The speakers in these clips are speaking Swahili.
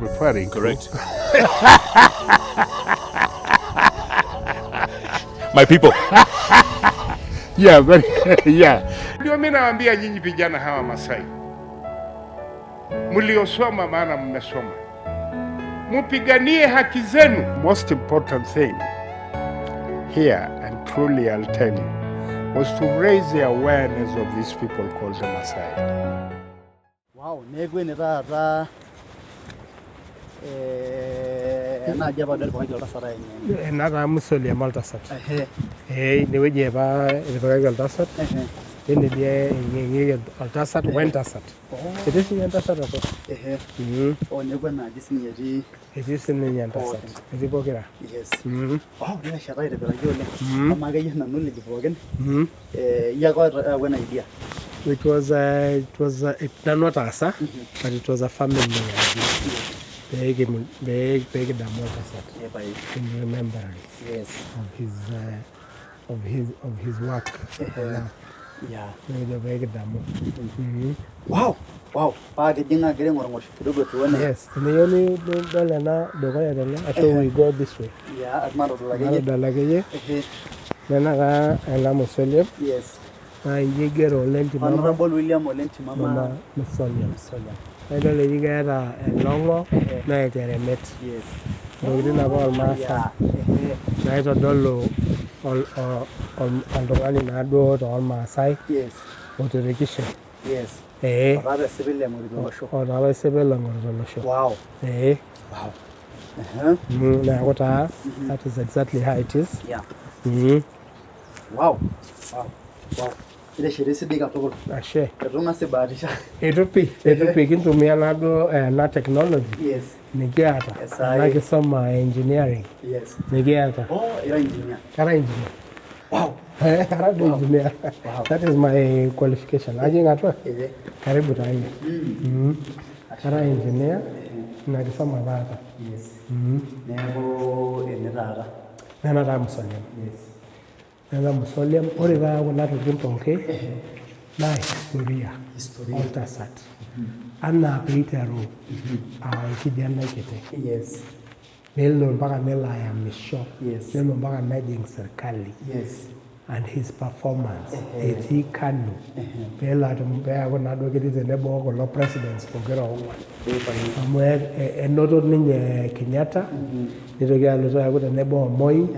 referring Correct. to. My people. Yeah, but yeah. Ndio mimi nawaambia nyinyi vijana hawa Masai, mliosoma, maana mmesoma, mupiganie haki zenu. Most important thing here, and truly I'll tell you, was to raise the awareness of these people called the Masai. Wow, negwene tata na jaba dal bakal tasara yenye. Nara musoli ya maltasat. Niweji eba ilivyoga altasat. Ini dia ngi altasat wentasat. Itu sih altasat apa? Oh, negwena disini jadi. Itu sih ni altasat. Itu pokira. Yes. Oh, dia syarai de bela jole. Ama gaya na nuli jibogen. Ya kwa wena idea. It was not asa, but it was a family idea. Big Damotasat in remembrance of his work. Yeah. Big Damo. Wow. Pagi jinga gere ngorongor kidogo tuone. Yes. Nioni dole na dogoya dole. Actually we go this way. Yeah, admaro dalage. Nana ga ela museum. Yes. Yegero Olenti Mama. Honorable William Olenti Mama. Musolia. I don't know you get a longo, night and a met. Yes. We didn't have all master. Night or dolo or the Nado or Masai. Yes. Or to the kitchen. Yes. Or other civilian will show. Or other civilian will show. Wow. Wow. Now what that is exactly how it is. Yeah. Wow. Ile sherehe si big apple. Ashe. Runga se baadisha. Etupi kintumia nado na technology. Yes. Nikiata. Na kisoma engineering. Yes. Nikiata. Oh, you're engineer. Kara engineer. Wow. Kara engineer. Wow. That is my qualification. Aje ngatwa? Karibu tangi. Kara engineer. Na kisoma bata. Yes. Nebo enedara. Nana musolia. Yes. Nana musolia. Ore ba wala tulimpa okay. Na historia. Altasat. Ana Peteru. Kijana kete. Yes. Nelo mpaka nela ya misho. Yes. Nelo mpaka najing serikali. Yes. And his performance. Eti kanu. Pela tumpea kuna doki the nebo ko lo presidents pokera ongwa. Amwe enoto ninye Kenyatta. Nitoki aloto ya kuta nebo Moi.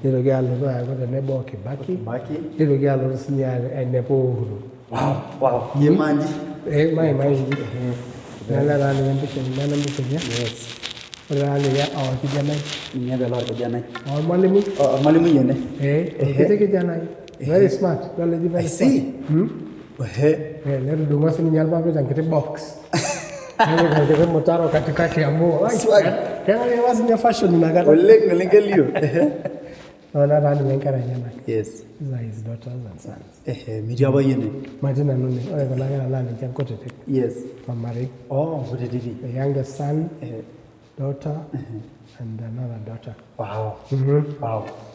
Nitoki aloto ya kuta nebo Kibaki. Nitoki aloto sinya nebo Uhuru. Wow. Yemanji. Mai. Nala rani mbishenya. Yes. Rani ya awa kijana. Nyebe la kijana. Awa mwalimu. Mwalimu yene. Kete kijana. Very smart. I see. Lero dunga sini nyalpa pe jangkete box. Kete motaro katikati ya mo. Swag. Kaya ni wasi fashion inagata. Ngelengelio. Ona rani menkara nyana. Yes. These are his daughters and sons. Mijaba yene. Majina nune. Oye kalanga lani jankote te. Yes. Mamari. Oh, what did he? The youngest son, daughter, and another daughter. Wow.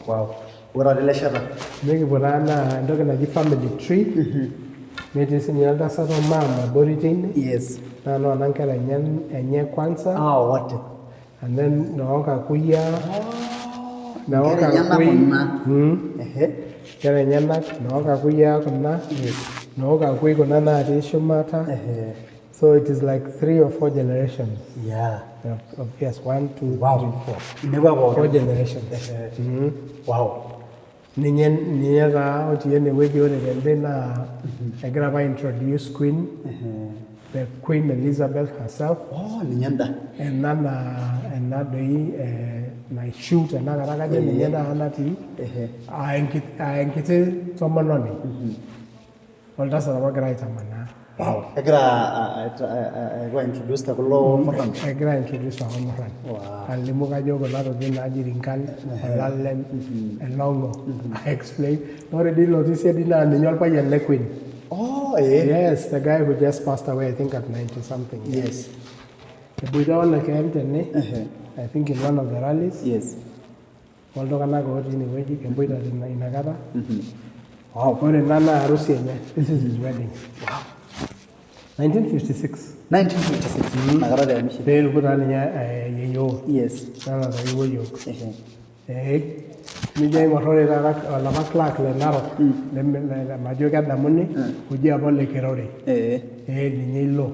Wow. What are the lessons? Niki borana ndoka na family tree. Meti sini alda sato mama boritin. Yes. Na no nankara enye kwanza. What? And then naoka kuya. Naoka kuya. Kere nyana naoka kuya kuna. Yes. Naoka kuya kuna na atisho mata. So it is like 3 or 4 generations. Yeah. Yes, 1, 2, 3, 4. Never about 4 generations. Wow. Ninyera otiene weji ore na egraba introduce Queen, the Queen Elizabeth herself. Oh, ninyenda. And nana doi na shoot and naga ninyenda hanati. Aenkite somanoni. All that's about great amana. Wow. Egra introduce the color moran. Egra introduce the moran. Wow. And limuka jogo laro din ajirinkan, lalem, elongo. I explained. Already notice dina ninyol pa yan Queen. Oh, yeah. Yes, the guy who just passed away, I think at 90 something. Yes. The Buddha like I think in one of the rallies. Yes. Waldo kana go ni weji kembuita inagata. Wow. Ore nana harusi yenye. This is his wedding. Wow. 1956. 1956. Nakata te amishi. Peeluku taa ninye yieyio. Yes. Nana toiwuo yiok. Nijo aing'orr ore taata olapa clerk le Narok majo kedamuni oji apa Ole Kerore. Ninye ilo.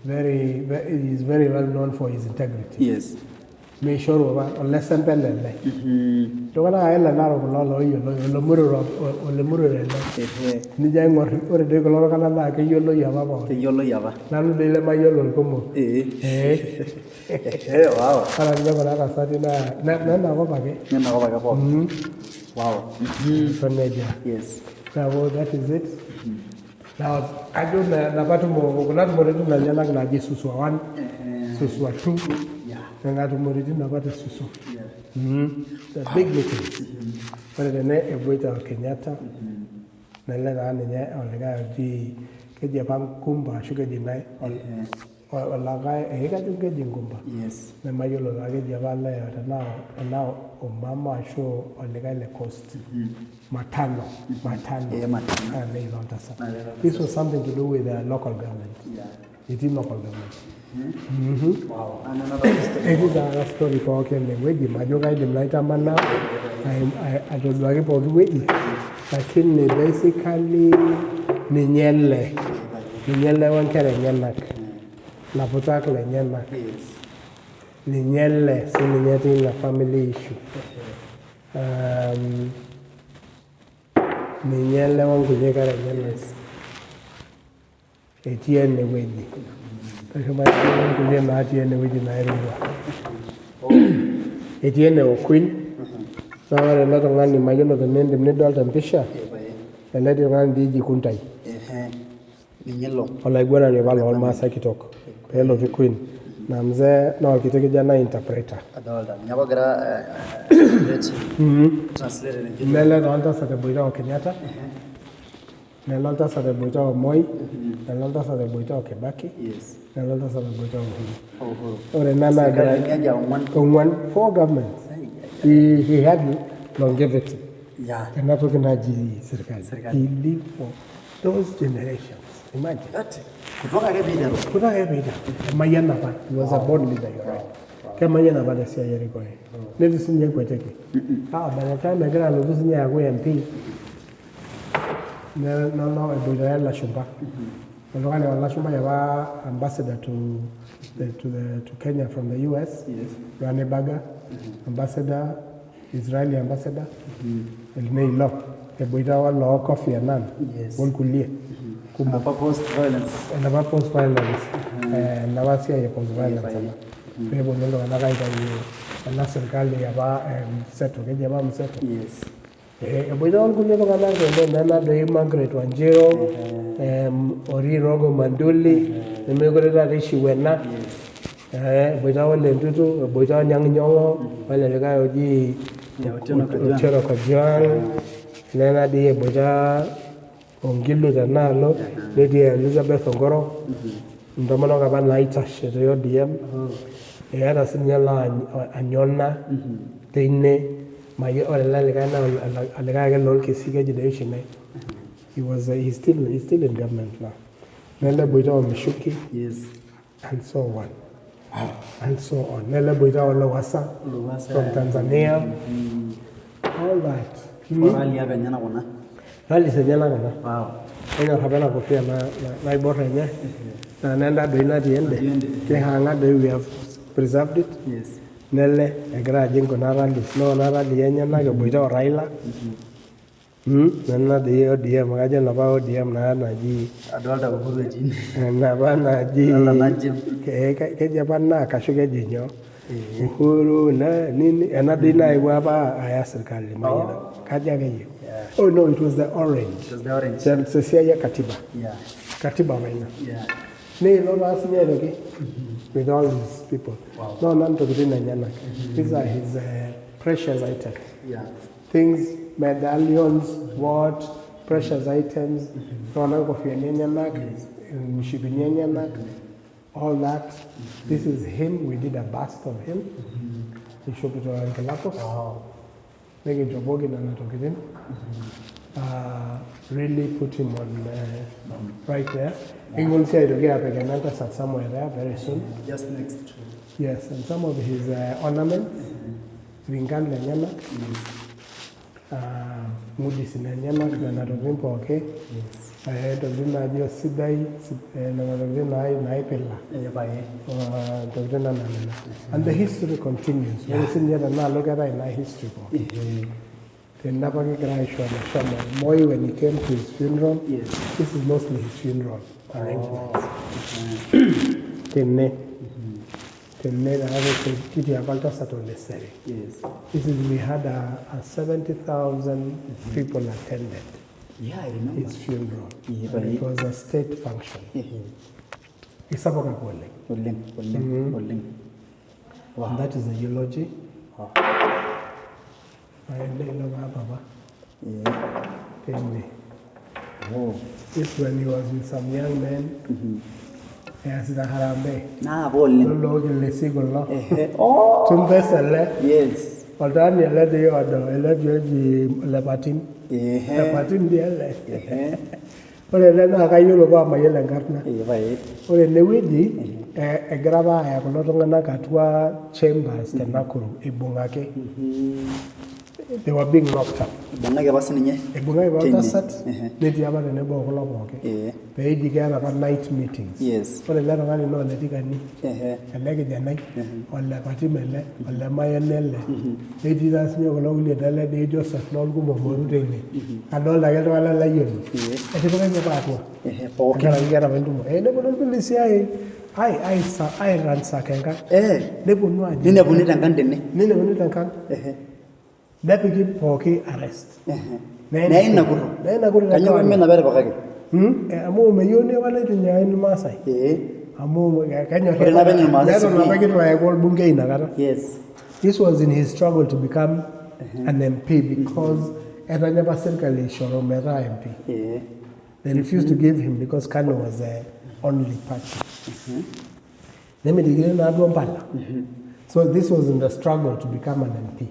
He is very well known for his integrity. Yes. Meishoru apa olesempe lele. Iltung'anak ake le Narok kulo looyiolo olemurore ele. Nijo aing'orr ore doi kulo tung'anak naa keyioloi apa pookin. Keyioloi apa. Nanu doi lemayiolo irkumok. Wow. Ore ninye kuna tasati naa nenakop ake. Nenakop ake pookin. Wow. So nejia. Yes. So that is it. Now ajo napa kuna tumoritin enyenak naaji Suswa 1, Suswa 2, nena tumoritin napa te Suswa. The big meetings. Ore tene ebuoita Kenyatta, nele taa ninye olikae oji keji apa Nkumba ashu keji nae olikae kajo keji Nkumba. Nemayiolo taa keji apa le tenaa omama ashu olikae le Coast. Matano. This was something to do with the local government. It is local government. Wow. It is a story pookin ewueji majo kaidim naitamana atoduaki pooki wueji lakini basically ninye ele onkera enyenak laputak lenyenak ninye ele sininye etii ina family issue. Ninye ele onkulie kera enyenak etii enewueji. Kashumaye nkulie natii enewueji nairowua. Etii ene Queen. Naa ore ele tung'ani mayiolo teniindim nidol tempisha. Ele tung'ani diji Kuntai. Ninye ilo. Olaiguanani apa lormaasai kitok. Peelotu Queen. Na mzee na orkiti kijana interpreter. Adolta. Ninye apa egira translate ninye. Nele taa oltasat eboita o Kenyatta. Nele oltasat eboita o Moi. Nele oltasat eboita o Kibaki. Nele oltasat eboita o Uhuru. Ore nana egira ong'uan 4 governments. He had longevity. Ena toki naji serikali. He lived for those generations. Imagine. Kutoka ake Peter. Mayian apa. He was a born leader. Kemayian apa tesiai erikore. Netu sinye kweteki. By the time egira alotu sinye aaku MP. Nalo eboitare lashumba. Oltung'ani olashumba apa ambassador to Kenya from the US. Rani Baga. Ambassador, Israeli ambassador. Elneilo. Eboita walo Kofi Annan. Wolkulie. Enapa post-violence. Enapa siai post-violence. Peeponu iltung'anak aitayu ena serikali apa mseto, keji apa mseto. Eboita olkulie tung'anak nena doi Margaret Wanjiru, Orirogo Manduli, nemekure taata ishiu ena. Eboita Ole Ntutu, eboita Anyang' Nyong'o, ole likae oji Otieno Kajwang', nena dii eboita Ongilu tenaalo, netii Elizabeth Ongoro, intomonok apa naitashe te ODM. Eeta sininye Anyona teine, ore ele likae naa olikae ake loorkesi keji Dayushime. He's still in government now. Nele eboita o Mishuki, and so on. Nele eboita o Lowassa from Tanzania. All that. Rallies enyenak kuna. Enyor apa ena kofia naiborr enye. Na nenda doi natii ende. Kihang'a doi we have preserved it. Nele egira ajing kuna rallies. Kuna rally enyenak eboita o Raila. Nena doi ODM, kajo enapa ODM naa naji. Adolta Uhuru etii. Enapa naji. Keji apa NARC ashu keji nyoo. Uhuru nini ena doi naewuo apa aya serikali mayiolo. Kajo akeyie. Oh no, it was the orange. Sesiai ya katiba. Katiba maina. Neilo naa sinye aitoki with all these people. No, ntokitin enyenak. These are his precious items. Things, medallions, what, precious items. Nona kofiani enyenak, mshipini enyenak, all that. This is him. We did a bust of him. He showed it to Uncle Lapos. Nekinchopoki nena tokitin. really put him on right there. You will see it again somewhere there very soon. Just next to. Yes, and some of his ornaments, Ringan Lenyana, Moody's Lenyana, and Adovimpo, okay? Yes. I had of dinner, just Sidai, and Naipilla, and the history continues. Very senior and now look at it in history. The Nabagi Shama, Moi, when he came to his funeral, Yes. this is mostly his funeral arrangements. Yes. This is, we had a 70,000 people attended Yeah, I remember. his funeral. Yeah, And it was a state function. It's a Wow. And that is a eulogy. Wow. Yeah. Oh. This when he was with some young men. Yes, the Harambe. Nah, Bolin. Oh. Tumbesele. Yes. Altani led the order, led the Lepatin. Yeah. Lepatin, dear. Well, then I got you about my yellow gardener. Well, in the Widi, a grava, I have not on a Katua chambers, the Nakuru, Ibungake. They were being locked up. Banage basinye. Ibunga was sat, Nitiaba and Nebo Holoboke. They began about night meetings. Yes. For a lot of money, no, the Tigani, a negative night, or La Patimele, or La Mayanelle. They did us know only that they just have no good of Morudini. And all like a lion. I think I'm a battle. Can I get a window? I never really say I ran Sakanka. They would know. Nina Bonita and Cantini. Nina Bonita and Can. Deputy Poki arrest. Naina Guru. Then I go to the Women are very a moment you never let in your Masai. A moment, can you hear that? Yes. This was in his struggle to become an MP because I never circulated Shoromera MP. They refused to give him because Kano was the only party. Then they didn't have one. So this was in the struggle to become an MP.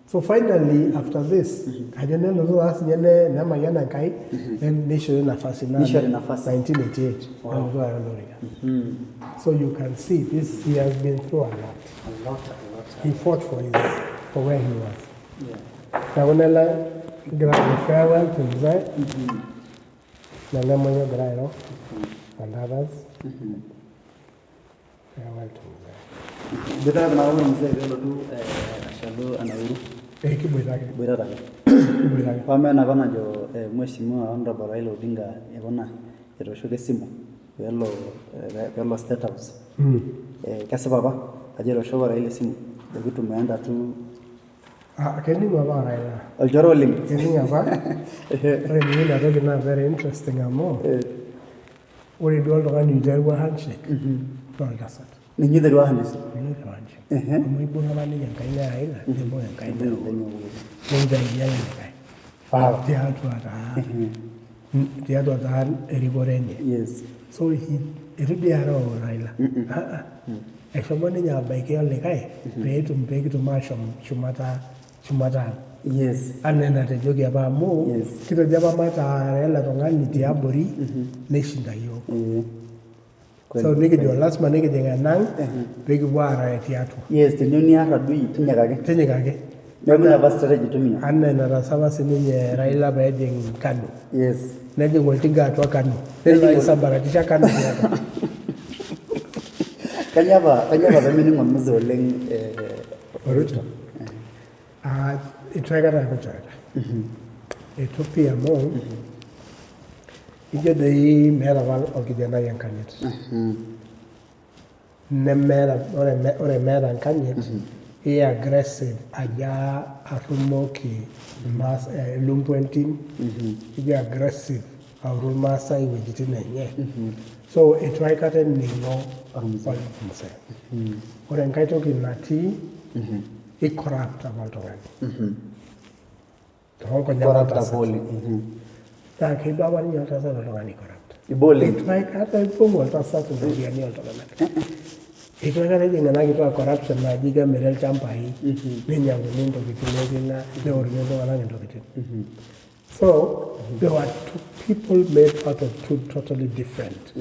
So finally, after this, I don't know asked Namayana Kai, then Nation Nafasina 1988. So you can see this, he has been through a lot. He fought for where he was. Nawanella grant farewell to Zai, Nanamoyo Grairo, and others. Farewell to Zai. Kita kenal orang Mesir kalau tu Shalu Anauru. Buira. Pame na bana jo mheshimiwa Honorable Raila Odinga yabona eroshoke simu pelo State House. Kasi baba ajero shoga Raila simu ndio tumeenda tu. Keni baba Raila. Aljoro lim. Keni baba. Really that is very interesting amo. Uri do all the there were handshake. All that. Ninyi dari wahanis. Ibu namanya yang kaya aja, ibu yang kaya itu. Yang dari dia yang kaya. Dia tu ada riborenya. Yes. So itu dia orang Raila. Eksomoni nya baik yang lekai. Begitu macam cumata. Yes. Anena te jogi apa mu. Yes. Kita jawab mata Raila tongan di abori nation dayo. So nige jo last man nige jenga nang big wara tiatu. Yes, tenyoni ara dui tinyagage. Nemu na strategy tumia. Anna na rasawa sininye Raila ba jeng Kanu. Yes. Nege ngoltinga atwa Kanu. Ndio isabaratisha Kanu. Kanyaba bamini ngomuzo oleng Oruto. Itwagara kuchara. Ethiopia mo. Ije dei mera wal ogidena yankanyet. Ne mera ore mera yankanyet. He aggressive aja arumoki mas lumpwentin. Ije aggressive arul masai wejitine nye. So itwaikate ningo arumse. Ore nkaito kinati he corrupt about one. Tongo nyamata boli. Tak hiba wani nyata sana longani corrupt. Iboli. Hata ipongo tasa tu ndio ni altoka. Ikagara jenga na kitu corruption na jiga merel champa hii. Ni nyango nindo kitulege na ne orgendo wana nindo kitu. So there were two people made out of two totally different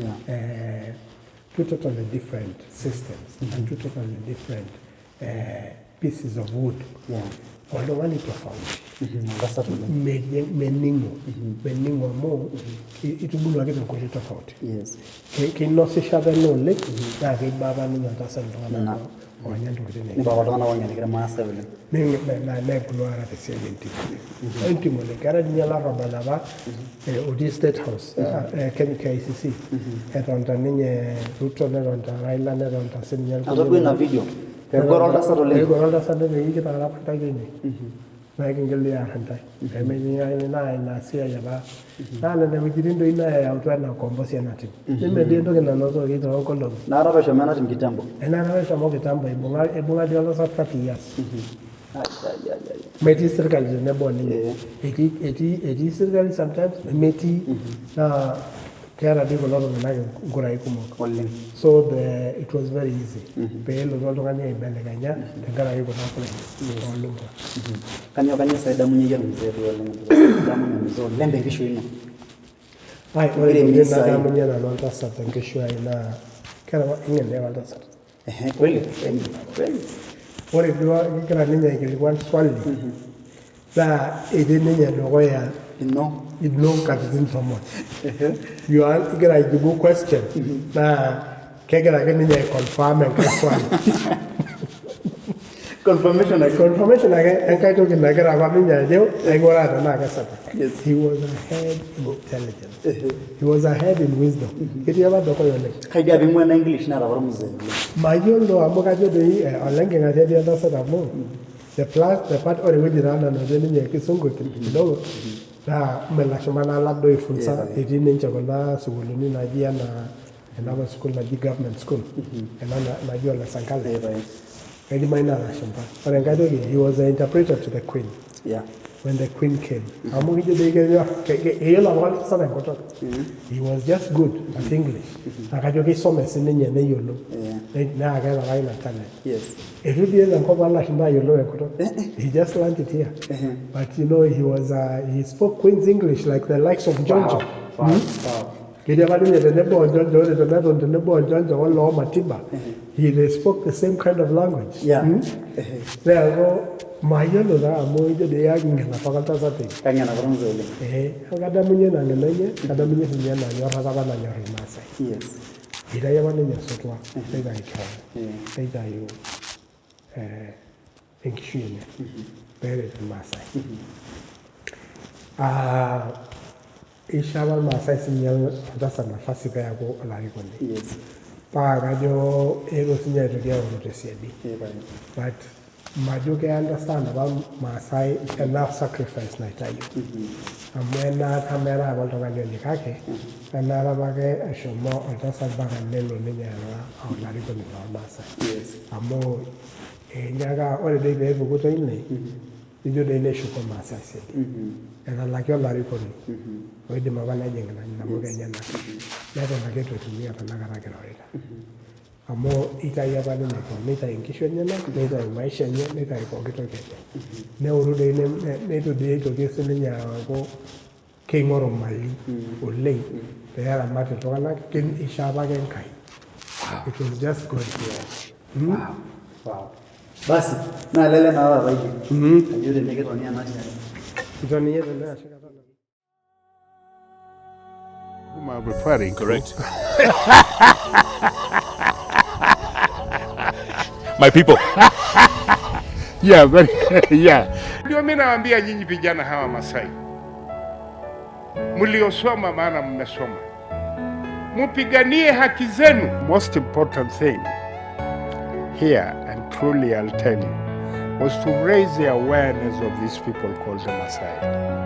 systems and two totally different pieces of wood. Olowani tofauti meningo mo itubulwa kitu kwa tofauti kinosisha benole na kibaba ni natasa ndona wanyandu kutene ni baba tona wanyandikira master vile na gloire de senti intimo le cara di la roba lava odi state house KICC etonta ninye ruto ne ronta raila ne ronta sinyal ko na video Gorolda sado le yiki tara pata gini na kingali ya hantai me ni na sia ya ba na le ne mjirindo ina ya utwa na kombosi na timu nime diendo kina nozo kitu ko ndo na araba shomana tim kitambo na araba shomo kitambo ibunga dio sa 30 years meti serikali ne boni eti serikali sometimes meti na Kera diko lolo na ngurai kumoko. So it was very easy. Pelo lolo kanya ibele kanya ngara yuko na kule. Kanya saida munye ya mzee wale damu na mzo lembe ngisho ino. Ai ole ni na damu nya na lonta sata ngisho ina kera ingende walta sata. Kweli. Ole biwa kera ninya ingilikuwa swali. La ede ninya logo ya no catching someone. You are gonna give a question. Na kegera gani ni confirm and confirm. Confirmation again. And kai to kina kera ba minya je ai gora da na ka sata. Yes, he was ahead in intelligence. He was ahead in wisdom. Kiti ya ba doko yole. Kai ga bi mu na English na ra mzee. Mayondo amoka je de alenge nga je da sata mo. The part or we did na je ni kisungu kidogo. Na melashomana labdo ifunza edini nchakona suguluni najia na another school na government school najua la Sankale edi maina la shamba but ngadogi he was an interpreter to the queen when the queen came amugije de yela wali sana ngoto he was just good at English akajoge some sinenye ne yolo na akala kaina tane if you didn't come ala shamba yolo ekoto he just learned it here but you know he spoke Queen's English like the likes of Georgia. He spoke the same kind of language. Mayolo da moja de yagi na fakalta sate. Kanya na bronze ile. Kada munye na ngenye, kada munye sinya na nyora kaba na nyora Masai. Yes. Ida ya wane nya sotwa. Ida ikwa. Ida yo enkishine. Bere Masai. Ishaba Masai sinya dasa nafasi kaya ko alari konde. Yes. Pa gajo ego sinya to dia wote siedi. But Majuke understand about Masai enough sacrifice na itayo. Amwena kamera abantu kanyoni kake kanara bage ashomo otasa baga nelo ninyara awlari ko ni Masai. Yes. Amo nyaga ole de be bukuto ine. Ijo de le shuko Masai sedi. Ena lakyo lari ko ni. Oide mabana jenga na moga nyana. Yato mageto tumia tanagara keraida. Amo itaya bado neko nita inkisho nyana nita maisha nyana nita iko kitoke ne urude ne to de to kesi nya ko kengoro mali ole te ara mate to kana ken ishaba ken kai. It was just good. Wow. Basi na lele na wa baiji ajure nige to nia na Itoni yetu ndio ashika sana. Whom I'm referring to. Correct. My people. Yeah, but yeah. Ndio mimi nawaambia nyinyi vijana hawa Masai, mliosoma, maana mmesoma, mupiganie haki zenu. Most important thing here, and truly I'll tell you, was to raise the awareness of these people called the Masai.